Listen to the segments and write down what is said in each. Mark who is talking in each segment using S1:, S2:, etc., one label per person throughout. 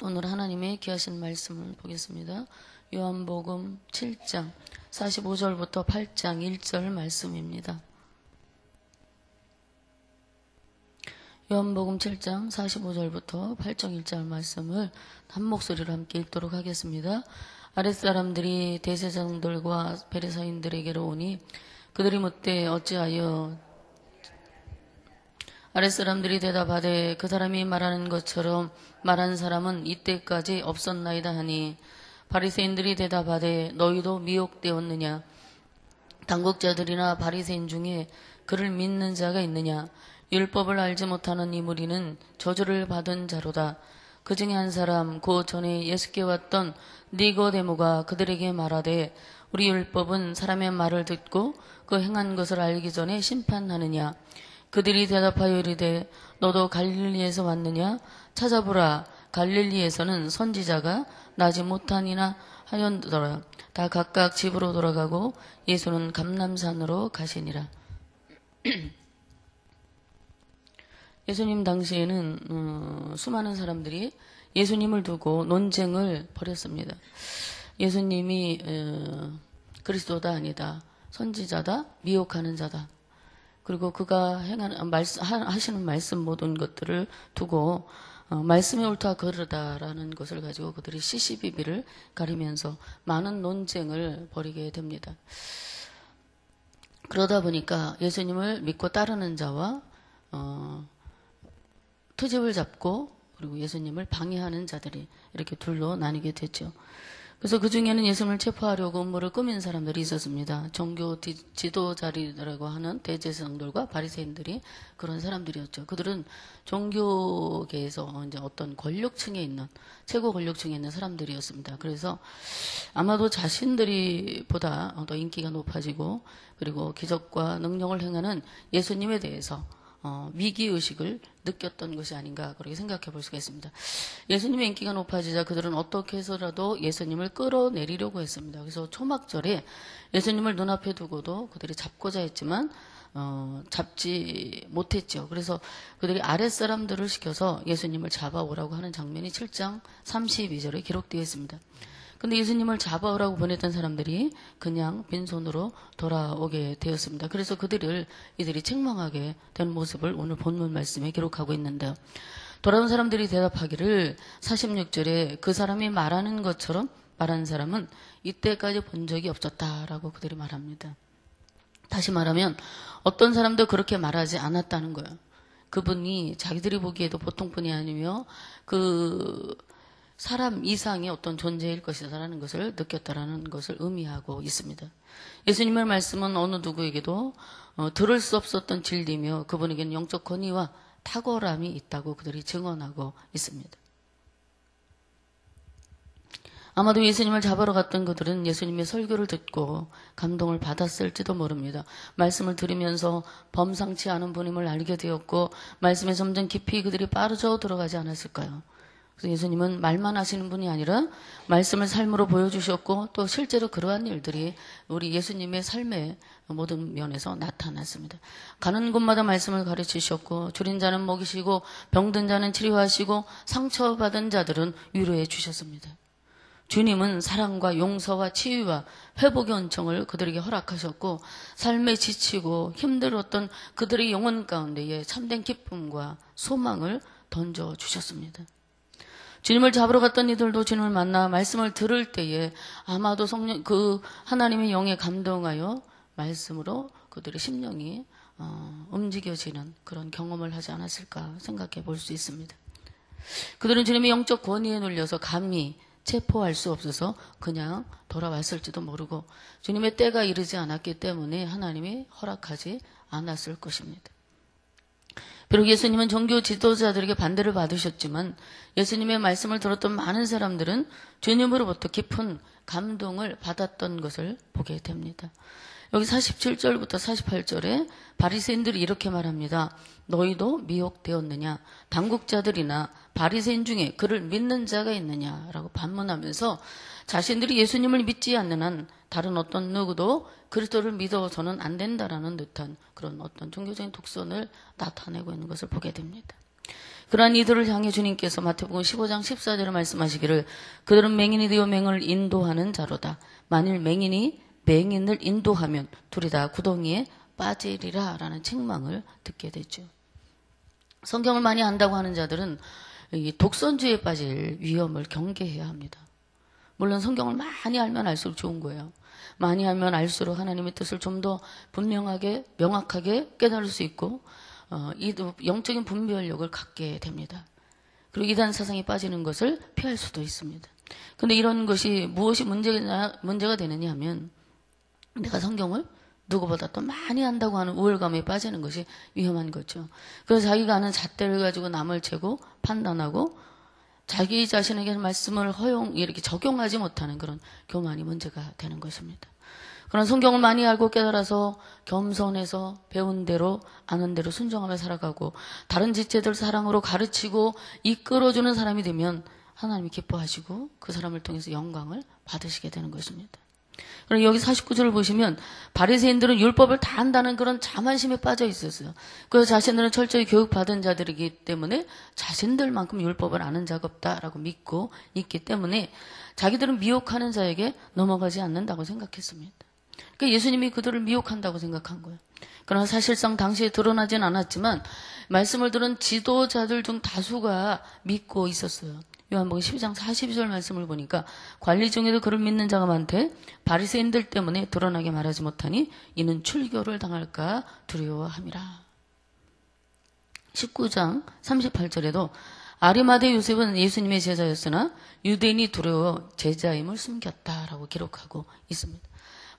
S1: 오늘 하나님의 귀하신 말씀을 보겠습니다. 요한복음 7장 45절부터 8장 1절 말씀입니다. 요한복음 7장 45절부터 8장 1절 말씀을 한 목소리로 함께 읽도록 하겠습니다. 아랫사람들이 대제사장들과 바리새인들에게로 오니 그들이 묻되 어찌하여 아랫사람들이 대답하되 그 사람이 말하는 것처럼 말한 사람은 이때까지 없었나이다 하니 바리새인들이 대답하되 너희도 미혹되었느냐? 당국자들이나 바리새인 중에 그를 믿는 자가 있느냐? 율법을 알지 못하는 이 무리는 저주를 받은 자로다. 그 중에 한 사람 그 전에 예수께 왔던 니고데모가 그들에게 말하되 우리 율법은 사람의 말을 듣고 그 행한 것을 알기 전에 심판하느냐? 그들이 대답하여 이르되 너도 갈릴리에서 왔느냐? 찾아보라. 갈릴리에서는 선지자가 나지 못하니나 하였더라. 다 각각 집으로 돌아가고 예수는 감람산으로 가시니라. 예수님 당시에는 수많은 사람들이 예수님을 두고 논쟁을 벌였습니다. 예수님이 그리스도다 아니다, 선지자다, 미혹하는 자다. 그리고 그가 하시는 말씀 모든 것들을 두고 말씀이 옳다 그르다라는 것을 가지고 그들이 시시비비를 가리면서 많은 논쟁을 벌이게 됩니다. 그러다 보니까 예수님을 믿고 따르는 자와 트집을 잡고 그리고 예수님을 방해하는 자들이 이렇게 둘로 나뉘게 됐죠. 그래서 그 중에는 예수님을 체포하려고 음모를 꾸민 사람들이 있었습니다. 종교 지도자리라고 하는 대제사장들과 바리새인들이 그런 사람들이었죠. 그들은 종교계에서 이제 어떤 권력층에 있는, 최고 권력층에 있는 사람들이었습니다. 그래서 아마도 자신들이 보다 더 인기가 높아지고 그리고 기적과 능력을 행하는 예수님에 대해서 위기의식을 느꼈던 것이 아닌가 그렇게 생각해 볼 수가 있습니다. 예수님의 인기가 높아지자 그들은 어떻게 해서라도 예수님을 끌어내리려고 했습니다. 그래서 초막절에 예수님을 눈앞에 두고도 그들이 잡고자 했지만 잡지 못했죠. 그래서 그들이 아랫사람들을 시켜서 예수님을 잡아오라고 하는 장면이 7장 32절에 기록되어 있습니다. 근데 예수님을 잡아오라고 보냈던 사람들이 그냥 빈손으로 돌아오게 되었습니다. 그래서 이들이 책망하게 된 모습을 오늘 본문 말씀에 기록하고 있는데요. 돌아온 사람들이 대답하기를 46절에 그 사람이 말하는 것처럼 말한 사람은 이때까지 본 적이 없었다라고 그들이 말합니다. 다시 말하면 어떤 사람도 그렇게 말하지 않았다는 거예요. 그분이 자기들이 보기에도 보통 분이 아니며 사람 이상의 어떤 존재일 것이다라는 것을 느꼈다라는 것을 의미하고 있습니다. 예수님의 말씀은 어느 누구에게도 들을 수 없었던 진리며 그분에게는 영적 권위와 탁월함이 있다고 그들이 증언하고 있습니다. 아마도 예수님을 잡으러 갔던 그들은 예수님의 설교를 듣고 감동을 받았을지도 모릅니다. 말씀을 들으면서 범상치 않은 분임을 알게 되었고 말씀에 점점 깊이 그들이 빠져 들어가지 않았을까요? 그래서 예수님은 말만 하시는 분이 아니라 말씀을 삶으로 보여주셨고 또 실제로 그러한 일들이 우리 예수님의 삶의 모든 면에서 나타났습니다. 가는 곳마다 말씀을 가르치셨고 줄인 자는 먹이시고 병든 자는 치료하시고 상처받은 자들은 위로해 주셨습니다. 주님은 사랑과 용서와 치유와 회복의 은총을 그들에게 허락하셨고 삶에 지치고 힘들었던 그들의 영혼 가운데에 참된 기쁨과 소망을 던져주셨습니다. 주님을 잡으러 갔던 이들도 주님을 만나 말씀을 들을 때에 아마도 하나님의 영에 감동하여 말씀으로 그들의 심령이 움직여지는 그런 경험을 하지 않았을까 생각해 볼 수 있습니다. 그들은 주님의 영적 권위에 눌려서 감히 체포할 수 없어서 그냥 돌아왔을지도 모르고 주님의 때가 이르지 않았기 때문에 하나님이 허락하지 않았을 것입니다. 비록 예수님은 종교 지도자들에게 반대를 받으셨지만 예수님의 말씀을 들었던 많은 사람들은 주님으로부터 깊은 감동을 받았던 것을 보게 됩니다. 여기 47절부터 48절에 바리새인들이 이렇게 말합니다. 너희도 미혹되었느냐? 당국자들이나 바리새인 중에 그를 믿는 자가 있느냐라고 반문하면서 자신들이 예수님을 믿지 않는 한 다른 어떤 누구도 그리스도를 믿어서는 안 된다라는 듯한 그런 어떤 종교적인 독선을 나타내고 있는 것을 보게 됩니다. 그러한 이들을 향해 주님께서 마태복음 15장 14절에 말씀하시기를 그들은 맹인이 되어 맹을 인도하는 자로다. 만일 맹인이 맹인을 인도하면 둘이 다 구덩이에 빠지리라 라는 책망을 듣게 되죠. 성경을 많이 안다고 하는 자들은 이 독선주의에 빠질 위험을 경계해야 합니다. 물론 성경을 많이 알면 알수록 좋은 거예요. 많이 알면 알수록 하나님의 뜻을 좀 더 분명하게 명확하게 깨달을 수 있고 이 영적인 분별력을 갖게 됩니다. 그리고 이단 사상에 빠지는 것을 피할 수도 있습니다. 그런데 이런 것이 무엇이 문제가 되느냐 하면 내가 성경을 누구보다 또 많이 안다고 하는 우월감에 빠지는 것이 위험한 거죠. 그래서 자기가 아는 잣대를 가지고 남을 재고 판단하고 자기 자신에게 말씀을 이렇게 적용하지 못하는 그런 교만이 문제가 되는 것입니다. 그런 성경을 많이 알고 깨달아서 겸손해서 배운 대로 아는 대로 순종하며 살아가고 다른 지체들 사랑으로 가르치고 이끌어주는 사람이 되면 하나님이 기뻐하시고 그 사람을 통해서 영광을 받으시게 되는 것입니다. 그럼 여기 49절을 보시면 바리새인들은 율법을 다 안다는 그런 자만심에 빠져 있었어요. 그래서 자신들은 철저히 교육받은 자들이기 때문에 자신들만큼 율법을 아는 자가 없다라고 믿고 있기 때문에 자기들은 미혹하는 자에게 넘어가지 않는다고 생각했습니다. 그러니까 예수님이 그들을 미혹한다고 생각한 거예요. 그러나 사실상 당시에 드러나진 않았지만 말씀을 들은 지도자들 중 다수가 믿고 있었어요. 요한복음 12장 42절 말씀을 보니까 관리 중에도 그를 믿는 자가 많되 바리새인들 때문에 드러나게 말하지 못하니 이는 출교를 당할까 두려워함이라. 19장 38절에도 아리마대 요셉은 예수님의 제자였으나 유대인이 두려워 제자임을 숨겼다라고 기록하고 있습니다.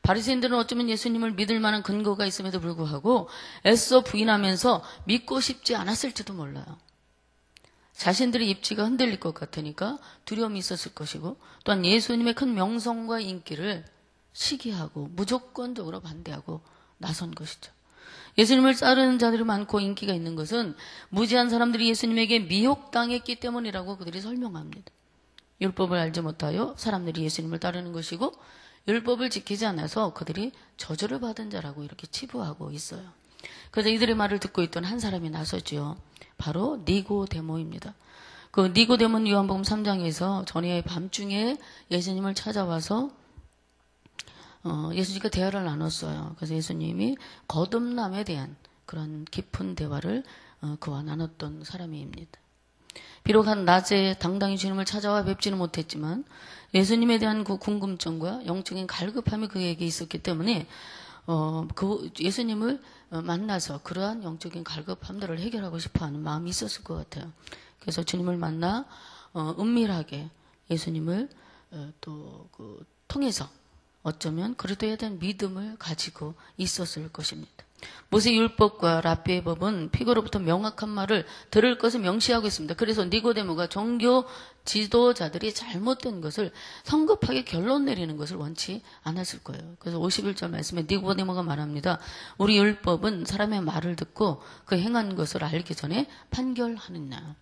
S1: 바리새인들은 어쩌면 예수님을 믿을 만한 근거가 있음에도 불구하고 애써 부인하면서 믿고 싶지 않았을지도 몰라요. 자신들의 입지가 흔들릴 것 같으니까 두려움이 있었을 것이고 또한 예수님의 큰 명성과 인기를 시기하고 무조건적으로 반대하고 나선 것이죠. 예수님을 따르는 자들이 많고 인기가 있는 것은 무지한 사람들이 예수님에게 미혹당했기 때문이라고 그들이 설명합니다. 율법을 알지 못하여 사람들이 예수님을 따르는 것이고 율법을 지키지 않아서 그들이 저주를 받은 자라고 이렇게 치부하고 있어요. 그래서 이들의 말을 듣고 있던 한 사람이 나서죠. 바로 니고데모입니다. 그 니고데모는 요한복음 3장에서 전에 밤중에 예수님을 찾아와서 예수님과 대화를 나눴어요. 그래서 예수님이 거듭남에 대한 그런 깊은 대화를 그와 나눴던 사람입니다. 비록 한 낮에 당당히 주님을 찾아와 뵙지는 못했지만 예수님에 대한 그 궁금증과 영적인 갈급함이 그에게 있었기 때문에 그 예수님을 만나서 그러한 영적인 갈급함들을 해결하고 싶어하는 마음이 있었을 것 같아요. 그래서 주님을 만나 은밀하게 예수님을 또 통해서 어쩌면 그리스도에 대한 믿음을 가지고 있었을 것입니다. 모세 율법과 랍비의 법은 피고로부터 명확한 말을 들을 것을 명시하고 있습니다. 그래서 니고데모가 종교 지도자들이 잘못된 것을 성급하게 결론 내리는 것을 원치 않았을 거예요. 그래서 51절 말씀에 니고데모가 말합니다. 우리 율법은 사람의 말을 듣고 그 행한 것을 알기 전에 판결하느냐.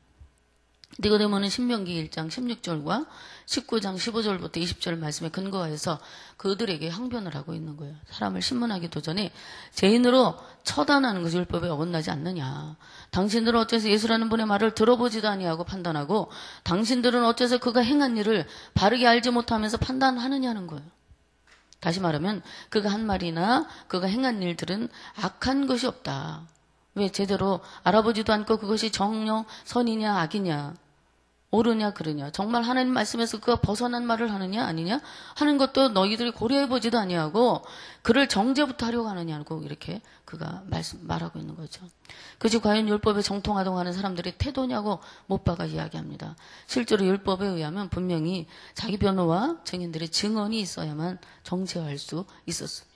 S1: 니고데모는 신명기 1장 16절과 19장 15절부터 20절 말씀에 근거해서 그들에게 항변을 하고 있는 거예요. 사람을 신문하기도 전에 죄인으로 처단하는 것이 율법에 어긋나지 않느냐. 당신들은 어째서 예수라는 분의 말을 들어보지도 아니하고 판단하고 당신들은 어째서 그가 행한 일을 바르게 알지 못하면서 판단하느냐는 거예요. 다시 말하면 그가 한 말이나 그가 행한 일들은 악한 것이 없다. 왜 제대로 알아보지도 않고 그것이 정녕 선이냐 악이냐 옳으냐 그르냐 정말 하나님 말씀에서 그가 벗어난 말을 하느냐 아니냐 하는 것도 너희들이 고려해보지도 아니하고 그를 정죄부터 하려고 하느냐고 이렇게 그가 말하고 있는 거죠. 그것이 과연 율법에 정통하다고 하는 사람들의 태도냐고 못 박아 이야기합니다. 실제로 율법에 의하면 분명히 자기 변호와 증인들의 증언이 있어야만 정죄할 수 있었습니다.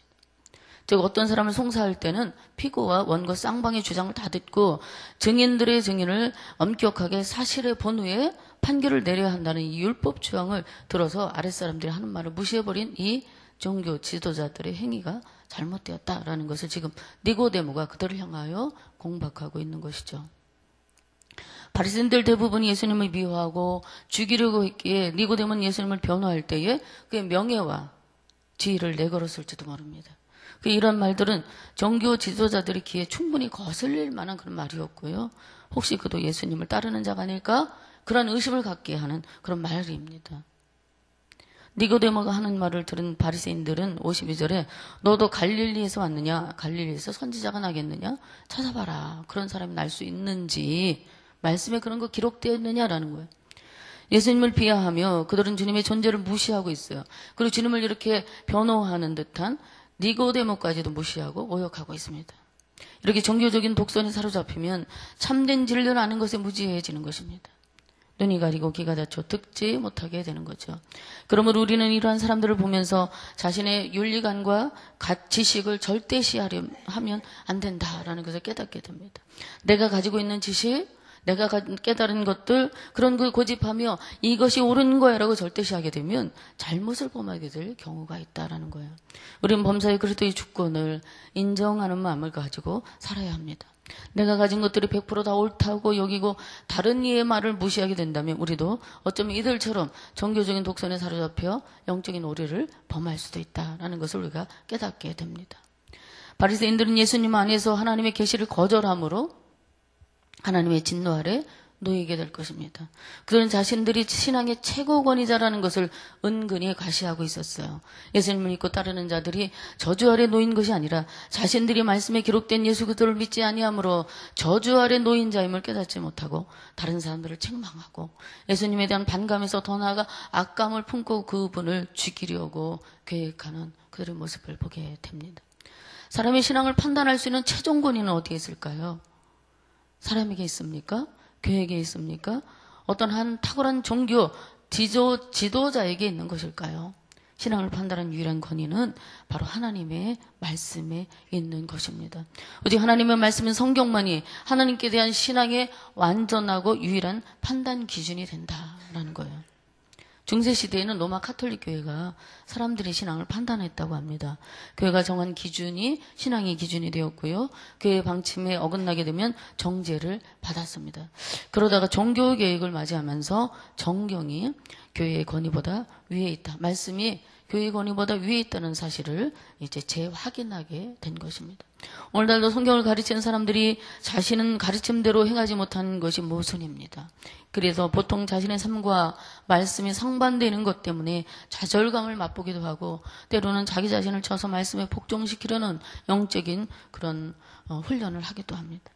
S1: 즉 어떤 사람을 송사할 때는 피고와 원고 쌍방의 주장을 다 듣고 증인들의 증인을 엄격하게 사실에 본 후에 판결을 내려야 한다는 이 율법 조항을 들어서 아랫사람들이 하는 말을 무시해버린 이 종교 지도자들의 행위가 잘못되었다라는 것을 지금 니고데모가 그들을 향하여 공박하고 있는 것이죠. 바리새인들 대부분이 예수님을 미워하고 죽이려고 했기에 니고데모는 예수님을 변호할 때에 그의 명예와 지위를 내걸었을지도 모릅니다. 이런 말들은 종교 지도자들의 귀에 충분히 거슬릴 만한 그런 말이었고요. 혹시 그도 예수님을 따르는 자가 아닐까? 그런 의심을 갖게 하는 그런 말입니다. 니고데모가 하는 말을 들은 바리새인들은 52절에 너도 갈릴리에서 왔느냐? 갈릴리에서 선지자가 나겠느냐? 찾아봐라. 그런 사람이 날 수 있는지 말씀에 그런 거 기록되어 있느냐라는 거예요. 예수님을 비하하며 그들은 주님의 존재를 무시하고 있어요. 그리고 주님을 이렇게 변호하는 듯한 니고데모까지도 무시하고 모욕하고 있습니다. 이렇게 종교적인 독선이 사로잡히면 참된 진리를 아는 것에 무지해지는 것입니다. 눈이 가리고 귀가 닫혀 듣지 못하게 되는 거죠. 그러므로 우리는 이러한 사람들을 보면서 자신의 윤리관과 지식을 절대시하려 하면 안 된다라는 것을 깨닫게 됩니다. 내가 가지고 있는 지식, 내가 깨달은 것들, 그런 걸 고집하며 이것이 옳은 거야라고 절대시하게 되면 잘못을 범하게 될 경우가 있다라는 거예요. 우리는 범사의 그리스도의 주권을 인정하는 마음을 가지고 살아야 합니다. 내가 가진 것들이 100% 다 옳다고 여기고 다른 이의 말을 무시하게 된다면 우리도 어쩌면 이들처럼 종교적인 독선에 사로잡혀 영적인 오류를 범할 수도 있다라는 것을 우리가 깨닫게 됩니다. 바리새인들은 예수님 안에서 하나님의 계시를 거절함으로 하나님의 진노 아래 놓이게 될 것입니다. 그들은 자신들이 신앙의 최고 권위자라는 것을 은근히 과시하고 있었어요. 예수님을 믿고 따르는 자들이 저주 아래 놓인 것이 아니라 자신들이 말씀에 기록된 예수 그리스도를 믿지 아니함으로 저주 아래 놓인 자임을 깨닫지 못하고 다른 사람들을 책망하고 예수님에 대한 반감에서 더 나아가 악감을 품고 그분을 죽이려고 계획하는 그들의 모습을 보게 됩니다. 사람의 신앙을 판단할 수 있는 최종 권위는 어디에 있을까요? 사람에게 있습니까? 교회에게 있습니까? 어떤 한 탁월한 종교 지도자에게 있는 것일까요? 신앙을 판단하는 유일한 권위는 바로 하나님의 말씀에 있는 것입니다. 오직 하나님의 말씀은 성경만이 하나님께 대한 신앙의 완전하고 유일한 판단 기준이 된다라는 거예요. 중세시대에는 로마 카톨릭 교회가 사람들의 신앙을 판단했다고 합니다. 교회가 정한 기준이 신앙의 기준이 되었고요. 교회의 방침에 어긋나게 되면 정죄를 받았습니다. 그러다가 종교개혁을 맞이하면서 정경이 교회의 권위보다 위에 있다. 말씀이 교회의 권위보다 위에 있다는 사실을 이제 재확인하게 된 것입니다. 오늘날도 성경을 가르치는 사람들이 자신은 가르침대로 행하지 못하는 것이 모순입니다. 그래서 보통 자신의 삶과 말씀이 상반되는 것 때문에 좌절감을 맛보기도 하고 때로는 자기 자신을 쳐서 말씀에 복종시키려는 영적인 그런 훈련을 하기도 합니다.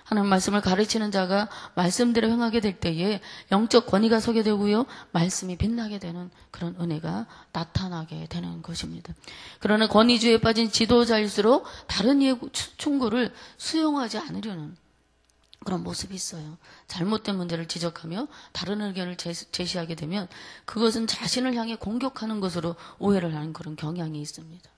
S1: 하나님 말씀을 가르치는 자가 말씀대로 행하게 될 때에 영적 권위가 서게 되고요. 말씀이 빛나게 되는 그런 은혜가 나타나게 되는 것입니다. 그러나 권위주의에 빠진 지도자일수록 다른 이의 충고를 수용하지 않으려는 그런 모습이 있어요. 잘못된 문제를 지적하며 다른 의견을 제시하게 되면 그것은 자신을 향해 공격하는 것으로 오해를 하는 그런 경향이 있습니다.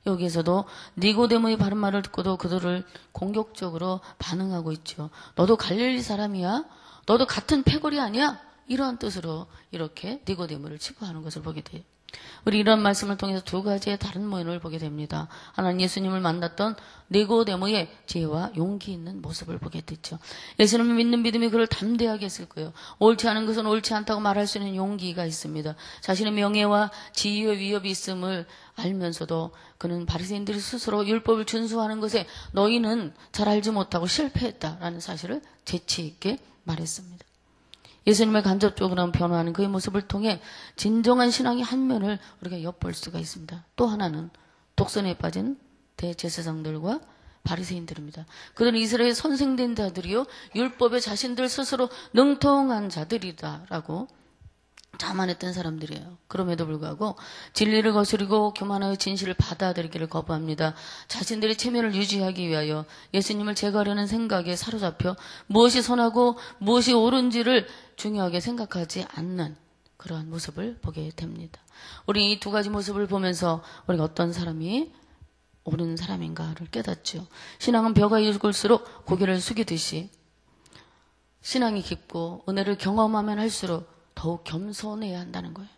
S1: 여기에서도 니고데모의 바른 말을 듣고도 그들을 공격적으로 반응하고 있죠. 너도 갈릴리 사람이야? 너도 같은 패거리 아니야? 이러한 뜻으로 이렇게 니고데모를 치부하는 것을 보게 돼요. 우리 이런 말씀을 통해서 두 가지의 다른 모습을 보게 됩니다. 하나는 예수님을 만났던 니고데모의 지혜와 용기 있는 모습을 보게 됐죠. 예수님을 믿는 믿음이 그를 담대하게 했을 거예요. 옳지 않은 것은 옳지 않다고 말할 수 있는 용기가 있습니다. 자신의 명예와 지위의 위협이 있음을 알면서도 그는 바리새인들이 스스로 율법을 준수하는 것에 너희는 잘 알지 못하고 실패했다라는 사실을 재치 있게 말했습니다. 예수님을 간접적으로 변화하는 그의 모습을 통해 진정한 신앙의 한 면을 우리가 엿볼 수가 있습니다. 또 하나는 독선에 빠진 대제사장들과 바리새인들입니다. 그들은 이스라엘 선생된 자들이요 율법에 자신들 스스로 능통한 자들이다라고 자만했던 사람들이에요. 그럼에도 불구하고 진리를 거스르고 교만하여 진실을 받아들이기를 거부합니다. 자신들의 체면을 유지하기 위하여 예수님을 제거하려는 생각에 사로잡혀 무엇이 선하고 무엇이 옳은지를 중요하게 생각하지 않는 그러한 모습을 보게 됩니다. 우리 이 두 가지 모습을 보면서 우리가 어떤 사람이 옳은 사람인가를 깨닫죠. 신앙은 벼가 익을수록 고개를 숙이듯이 신앙이 깊고 은혜를 경험하면 할수록 더욱 겸손해야 한다는 거예요.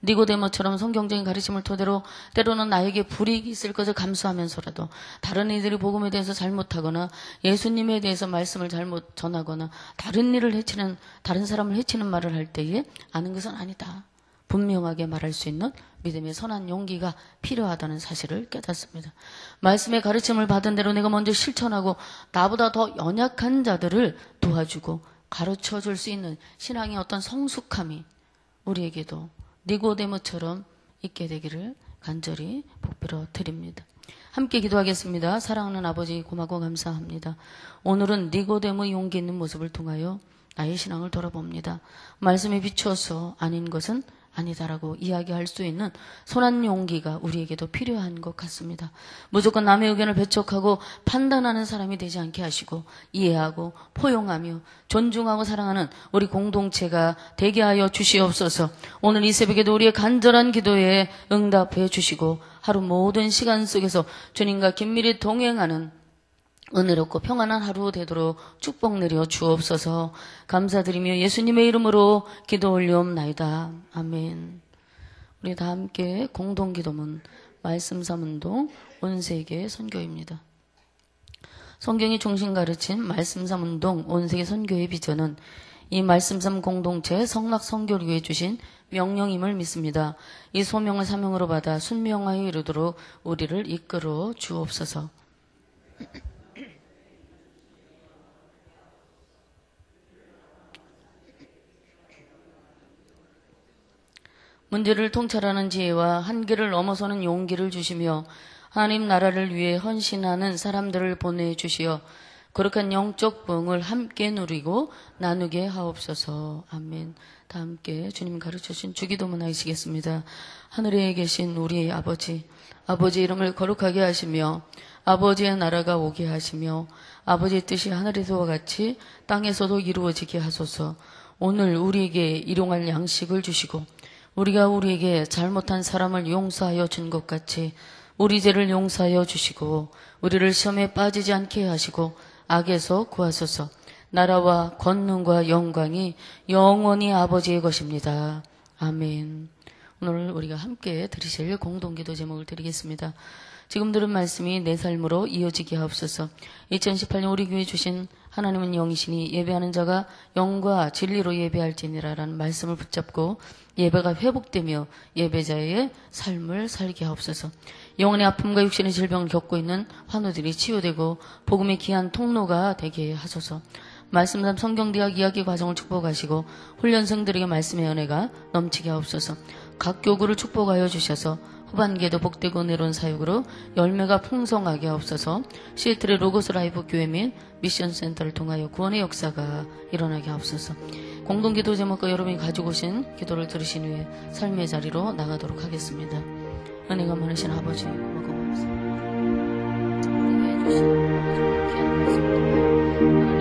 S1: 니고데모처럼 성경적인 가르침을 토대로 때로는 나에게 불이익이 있을 것을 감수하면서라도 다른 이들이 복음에 대해서 잘못하거나 예수님에 대해서 말씀을 잘못 전하거나 다른 사람을 해치는 말을 할 때에 아는 것은 아니다. 분명하게 말할 수 있는 믿음의 선한 용기가 필요하다는 사실을 깨닫습니다. 말씀의 가르침을 받은 대로 내가 먼저 실천하고 나보다 더 연약한 자들을 도와주고 가르쳐 줄 수 있는 신앙의 어떤 성숙함이 우리에게도 니고데모처럼 있게 되기를 간절히 복빌어 드립니다. 함께 기도하겠습니다. 사랑하는 아버지, 고맙고 감사합니다. 오늘은 니고데모의 용기 있는 모습을 통하여 나의 신앙을 돌아봅니다. 말씀에 비추어서 아닌 것은 아니다라고 이야기할 수 있는 선한 용기가 우리에게도 필요한 것 같습니다. 무조건 남의 의견을 배척하고 판단하는 사람이 되지 않게 하시고 이해하고 포용하며 존중하고 사랑하는 우리 공동체가 되게 하여 주시옵소서. 오늘 이 새벽에도 우리의 간절한 기도에 응답해 주시고 하루 모든 시간 속에서 주님과 긴밀히 동행하는 은혜롭고 평안한 하루 되도록 축복 내려 주옵소서. 감사드리며 예수님의 이름으로 기도 올리옵나이다. 아멘. 우리 다 함께 공동기도문 말씀 삼운동 온 세계 선교입니다. 성경이 중심 가르친 말씀 삼운동 온 세계 선교의 비전은 이 말씀 삼 공동체 성락 선교를 위해 주신 명령임을 믿습니다. 이 소명을 사명으로 받아 순명하여 이루도록 우리를 이끌어 주옵소서. 문제를 통찰하는 지혜와 한계를 넘어서는 용기를 주시며 하나님 나라를 위해 헌신하는 사람들을 보내주시어 거룩한 영적 부흥을 함께 누리고 나누게 하옵소서. 아멘. 다 함께 주님 가르쳐주신 주기도문 하시겠습니다. 하늘에 계신 우리 아버지, 아버지의 이름을 거룩하게 하시며 아버지의 나라가 오게 하시며 아버지의 뜻이 하늘에서와 같이 땅에서도 이루어지게 하소서. 오늘 우리에게 일용할 양식을 주시고 우리가 우리에게 잘못한 사람을 용서하여 준 것 같이 우리 죄를 용서하여 주시고 우리를 시험에 빠지지 않게 하시고 악에서 구하소서. 나라와 권능과 영광이 영원히 아버지의 것입니다. 아멘. 오늘 우리가 함께 드리실 공동기도 제목을 드리겠습니다. 지금 들은 말씀이 내 삶으로 이어지게 하옵소서. 2018년 우리 교회 주신 하나님은 영이시니 예배하는 자가 영과 진리로 예배할지니라 라는 말씀을 붙잡고 예배가 회복되며 예배자의 삶을 살게 하옵소서. 영혼의 아픔과 육신의 질병을 겪고 있는 환우들이 치유되고 복음의 귀한 통로가 되게 하소서. 말씀담 성경대학 이야기 과정을 축복하시고 훈련생들에게 말씀의 은혜가 넘치게 하옵소서. 각 교구를 축복하여 주셔서 후반기에도 복되고 은혜로운 사역으로 열매가 풍성하게 하옵소서. 시애틀의 로고스 라이브 교회 및 미션 센터를 통하여 구원의 역사가 일어나게 하옵소서. 공동기도 제목과 여러분이 가지고 오신 기도를 들으신 후에 삶의 자리로 나가도록 하겠습니다. 은혜가 많으신 아버지, 고맙습니다. 우리가 해주신 귀한 말씀